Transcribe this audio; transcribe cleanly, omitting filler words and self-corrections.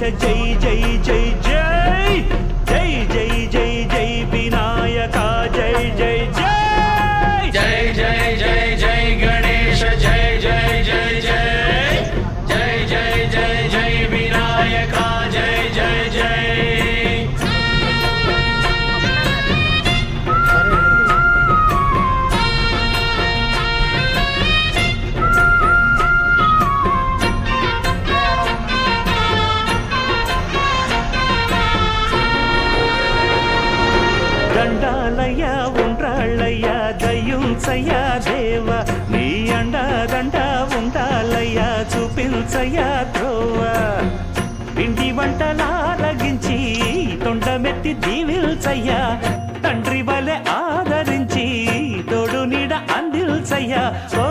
గణేశ జై జై జై జై జై జై జై జై వినాయక జై జై జై జై జై జై జై గణేశ జై జై జై జై జై జై జై జై వినాయక జై జై జై దండాలయ్య ఉండ్రాళ్ళయ్య దయ్యుంచయ్య దేవ నీ అండదండ ఉండాలయ్య చూపించయ్య త్రోవ పిండి వంటలారగించి తొండమెత్తి దీవిల్చయ్య తండ్రి వలె ఆదరించి తోడు నీడ అందిల్చయ్య ఓ